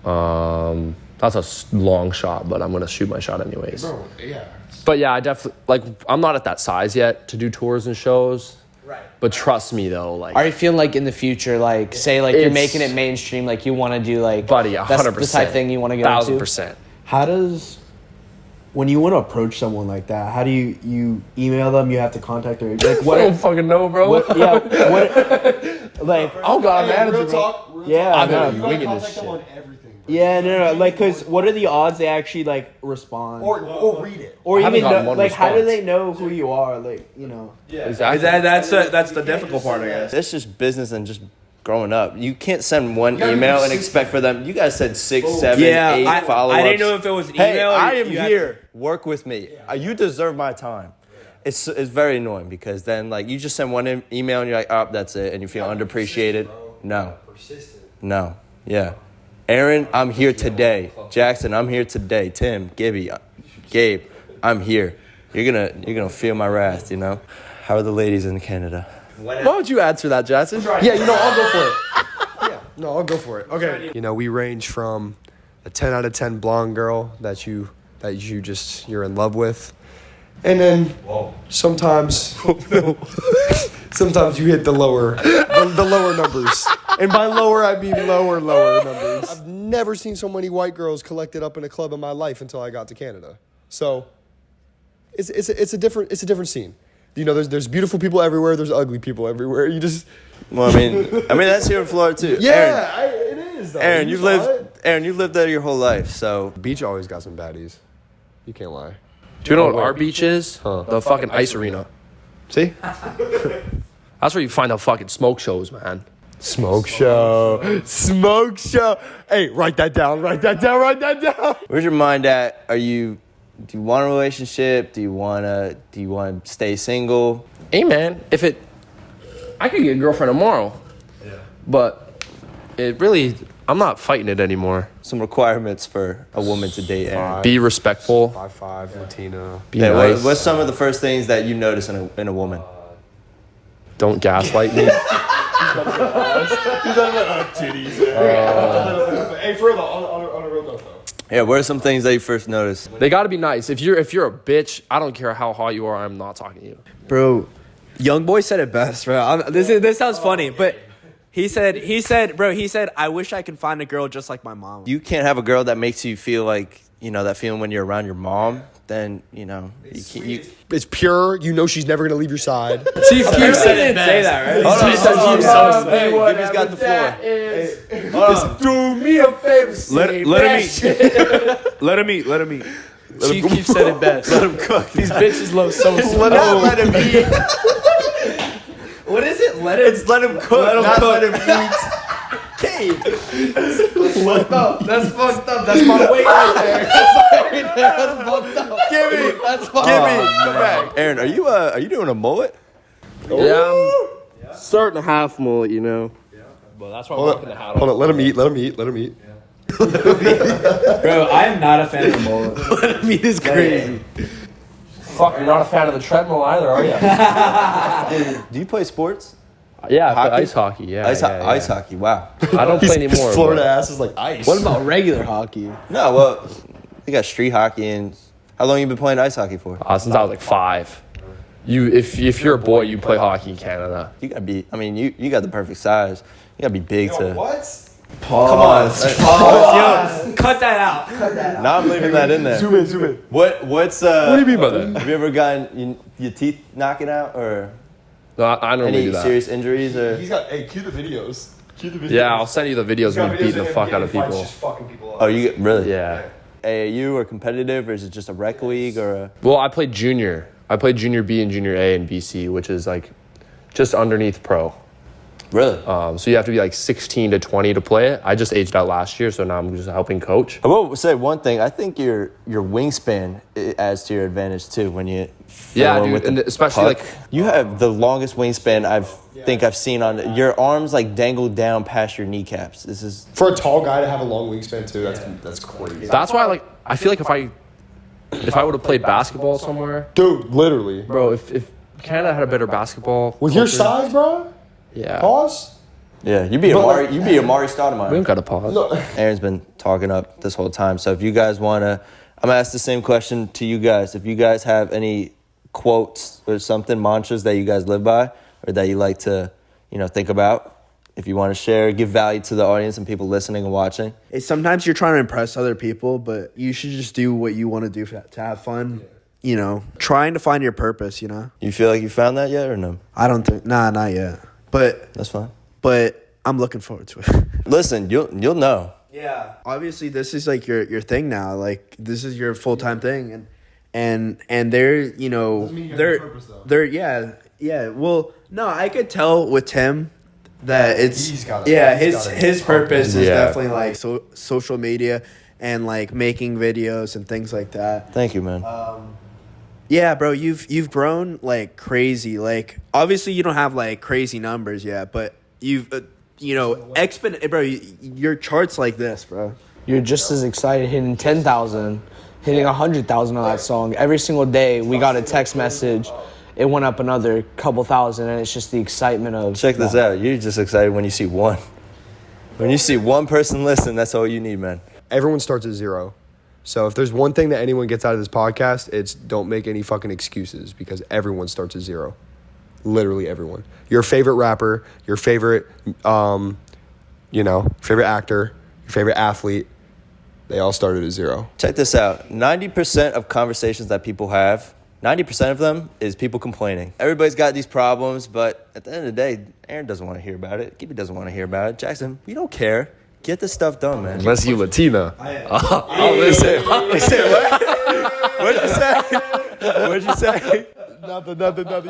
That's a long shot, but I'm gonna shoot my shot anyways. Bro, yeah. But yeah, I definitely I'm not at that size yet to do tours and shows. Right. But trust me though, like, are you feeling like in the future, like say like you're making it mainstream, like you want to do like, buddy, 100%, that's the type thing you want to go into? 1000%. How does, when you want to approach someone like that, how do you email them? You have to contact them. Like what? I don't fucking know, bro. What, like oh god, manager, bro. Yeah, I'm gonna winging this shit. Yeah, no, like, cause what are the odds they actually like respond or read it, or even know, like, response. How do they know who you are? Like, you know. Yeah, exactly. That's the difficult part, I guess. It's just business and just growing up. You can't send one email and expect for them. You guys said 6, 7, 8 follow-ups. I didn't know if it was email. Hey, I am here. here. Work with me. You deserve my time. It's very annoying because then like you just send one email and you're like, oh, that's it, and you feel underappreciated. No. Yeah. Aaron, I'm here today. Jackson, I'm here today. Tim, Gibby, Gabe, I'm here. You're gonna feel my wrath, you know? How are the ladies in Canada? Why would you answer that, Jackson? Yeah, I'll go for it. Yeah, no, I'll go for it. Okay. We range from a 10 out of 10 blonde girl that you're in love with. And then sometimes you hit the lower numbers. And by lower, I mean lower numbers. I've never seen so many white girls collected up in a club in my life until I got to Canada. So it's a different scene. There's beautiful people everywhere. There's ugly people everywhere. You just. Well, I mean that's here in Florida too. Yeah, it is. Though. Aaron, you've lived there your whole life, so. The beach always got some baddies. You can't lie. Do you know what our beach is? The fucking ice arena. See? That's where you find the fucking smoke shows, man. Smoke show. Hey, write that down. Where's your mind at? Do you want a relationship? Do you want to stay single? Hey, man, I could get a girlfriend tomorrow. Yeah. But I'm not fighting it anymore. Some requirements for a woman to date Aaron. Be respectful. 5'5", Latina. Be nice. What's some of the first things that you notice in a woman? Don't gaslight me. Hey, for real, on a real note though. Yeah, what are some things that you first notice? They got to be nice. If you're a bitch, I don't care how hot you are. I'm not talking to you. Bro, Young Boy said it best, bro. This sounds funny, but he said, I wish I could find a girl just like my mom. You can't have a girl that makes you feel like, that feeling when you're around your mom. Then, it's pure. She's never gonna leave your side. Chief Keef said it best. Say that, right? Gibby's got the floor. Do me a favor. Let him eat. Chief Keef said it best. Let him cook. These bitches love so Let him eat. What is it? Let him cook. Let him eat. That's fucked up. That's my weight right there. Aaron, are you doing a mullet? Yeah, I'm starting a half mullet, you know. But that's why I'm Hold rocking the hat on, hold off. on. Let him eat. Let him eat. Let him eat. Bro, I am not a fan of the mullet. Meat is crazy. Fuck, you're not a fan of the treadmill either, are you? Do you play sports? Yeah, I play Hockey? ice hockey. Yeah, Ice hockey. Wow. I don't play anymore. Florida but- ass is like ice. What about regular hockey? No, well, you got street hockey and how long you been playing ice hockey for? Since I was like 5. If you're a boy, you play hockey in Canada. You gotta be. I mean, you got the perfect size. You gotta be big to. What? Pause. Yo, cut that out. Now I'm leaving that in there. Zoom in. Zoom in. What do you mean by that? Have you ever gotten your teeth knocking out or No, I normally any do that. serious injuries or? He's got. Hey, cue the videos. Cue the videos. Yeah, I'll send you the videos of me beating the fuck out of people. Just fucking people up. Oh, you really? Yeah. AAU or competitive or is it just a rec league or a? Well, I played junior. I played junior B and junior A in BC, which is like just underneath pro. Really? So you have to be like 16 to 20 to play it. I just aged out last year, so now I'm just helping coach. I will say one thing. I think your wingspan adds to your advantage too when you. Yeah, throw dude, with the and especially, puck. like- you have the longest wingspan I've seen on your arms like dangle down past your kneecaps. This is For a tall guy to have a long wingspan too, that's crazy. That's why, I feel like if I would have played basketball somewhere, Dude, literally. bro, if Canada had a better basketball With your culture- size, bro? yeah, Pause? yeah. You be Amari Stoudemire. we don't got to pause. Aaron's been talking up this whole time. So if you guys wanna, I'm gonna ask the same question to you guys. If you guys have any quotes or something, mantras that you guys live by or that you like to, think about. If you want to share, give value to the audience and people listening and watching. Sometimes you're trying to impress other people, but you should just do what you want to do to have fun. Trying to find your purpose, You feel like you found that yet or no? I don't think, not yet. But That's fine. I'm looking forward to it. Listen, you'll know. Yeah. Obviously, this is like your thing now. Like, this is your full-time thing. And they're, yeah. Well, no, I could tell with Tim that it's, his purpose is definitely like social media and like making videos and things like that. Thank you, man. Yeah, bro, you've grown like crazy. Like, obviously you don't have like crazy numbers yet, but you've bro, your charts like this, bro. You're just as excited hitting 10,000, hitting 100,000 on that song. Every single day we got a text message. It went up another couple thousand, and it's just the excitement of. Check this out. You're just excited when you see one. When you see one person listen, that's all you need, man. Everyone starts at zero. So if there's one thing that anyone gets out of this podcast, it's don't make any fucking excuses because everyone starts at zero. Literally everyone. Your favorite rapper, your favorite, favorite actor, your favorite athlete, they all started at zero. Check this out. 90% of conversations that people have, 90% of them is people complaining. Everybody's got these problems, but at the end of the day, Aaron doesn't want to hear about it. Kippy doesn't want to hear about it. Jackson, we don't care. Get this stuff done, man. Unless you Latina. Listen, what? What'd you say? What'd you say? Nothing.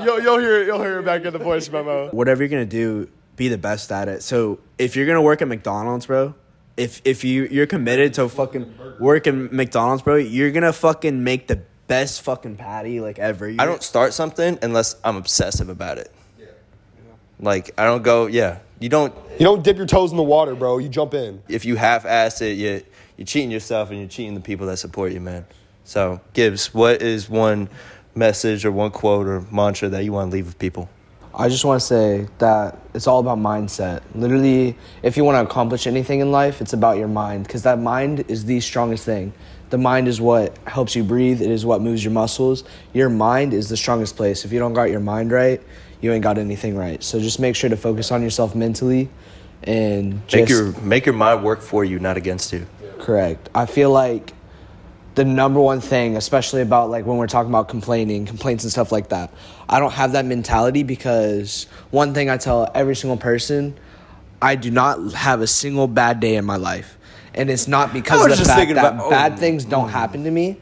You'll hear it back in the voice memo. Whatever you're gonna do, be the best at it. So if you're gonna work at McDonald's, bro, if you're committed to fucking work at McDonald's, bro, you're gonna fucking make the best fucking patty like ever. I don't start something unless I'm obsessive about it. Like, I don't go, You don't dip your toes in the water, bro. You jump in. If you half-ass it, you're cheating yourself and you're cheating the people that support you, man. So, Gibbs, what is one message or one quote or mantra that you want to leave with people? I just want to say that it's all about mindset. Literally, if you want to accomplish anything in life, it's about your mind, because that mind is the strongest thing. The mind is what helps you breathe. It is what moves your muscles. Your mind is the strongest place. If you don't got your mind right, you ain't got anything right. So just make sure to focus on yourself mentally and just make your mind work for you, not against you. Correct. I feel like the number one thing, especially about like when we're talking about complaints and stuff like that, I don't have that mentality, because one thing I tell every single person, I do not have a single bad day in my life. And it's not because of the fact that bad things don't happen to me.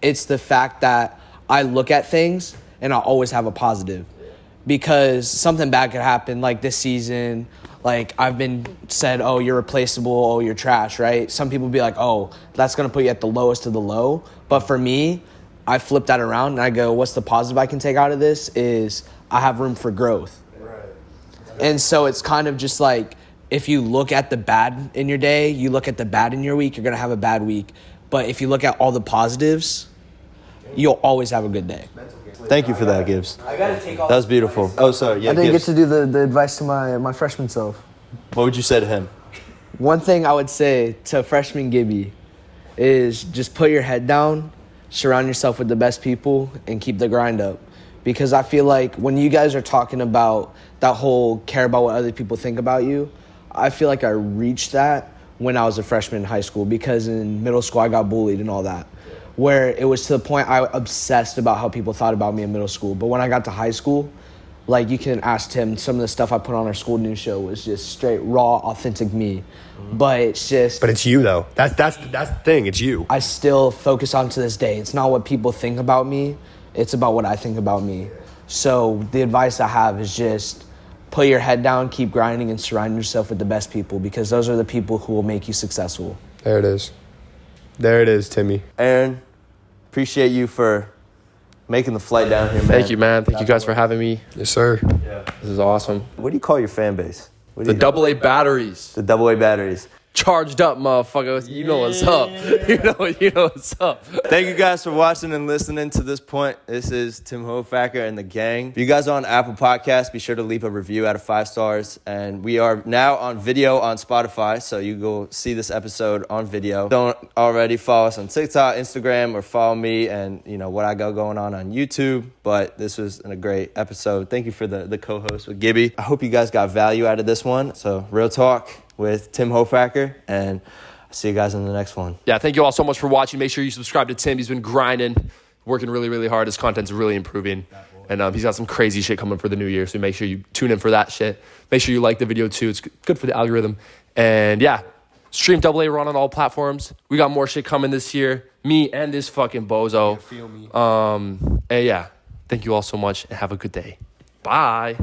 It's the fact that I look at things and I always have a positive. Because something bad could happen, like this season, Like, I've been said, oh, you're replaceable, oh, you're trash, right? Some people be like, oh, that's going to put you at the lowest of the low. But for me, I flip that around and I go, what's the positive I can take out of this is I have room for growth. Right. And so it's kind of just like, if you look at the bad in your day, you look at the bad in your week, you're going to have a bad week. But if you look at all the positives, you'll always have a good day. Thank you for that, Gibbs. I gotta take off. That was beautiful. Oh, sorry. Yeah, I didn't Gibbs. get to do the advice to my freshman self. What would you say to him? One thing I would say to freshman Gibby is just put your head down, surround yourself with the best people, and keep the grind up. Because I feel like when you guys are talking about that whole care about what other people think about you, I feel like I reached that when I was a freshman in high school, because in middle school I got bullied and all that. Where it was to the point I obsessed about how people thought about me in middle school. But when I got to high school, like, you can ask Tim, some of the stuff I put on our school news show was just straight, raw, authentic me. But it's just... But it's you, though. That's the thing. It's you. I still focus on to this day. It's not what people think about me. It's about what I think about me. So the advice I have is just put your head down, keep grinding, and surround yourself with the best people, because those are the people who will make you successful. There it is. There it is, Timmy. Aaron, appreciate you for making the flight down here, man. Thank you, man. Thank you guys for having me. Yes, sir. This is awesome. What do you call your fan base? What do The AA batteries. The AA batteries. Charged up, motherfucker. You know what's up. You know what's up. Thank you guys for watching and listening to this point. This is Tim Hofacker and the gang. If you guys are on Apple Podcasts, be sure to leave a review out of 5 stars. And we are now on video on Spotify, so you go see this episode on video. Don't already follow us on TikTok, Instagram, or follow me and what I got going on YouTube. But this was a great episode. Thank you for the co-host with Gibby. I hope you guys got value out of this one. So real talk with Tim Hofacker, and I'll see you guys in the next one. Yeah, thank you all so much for watching. Make sure you subscribe to Tim. He's been grinding, working really, really hard. His content's really improving. And he's got some crazy shit coming for the new year, so make sure you tune in for that shit. Make sure you like the video, too. It's good for the algorithm. And, yeah, stream AA. We're on all platforms. We got more shit coming this year. Me and this fucking bozo. Feel me. And, yeah, thank you all so much, and have a good day. Bye.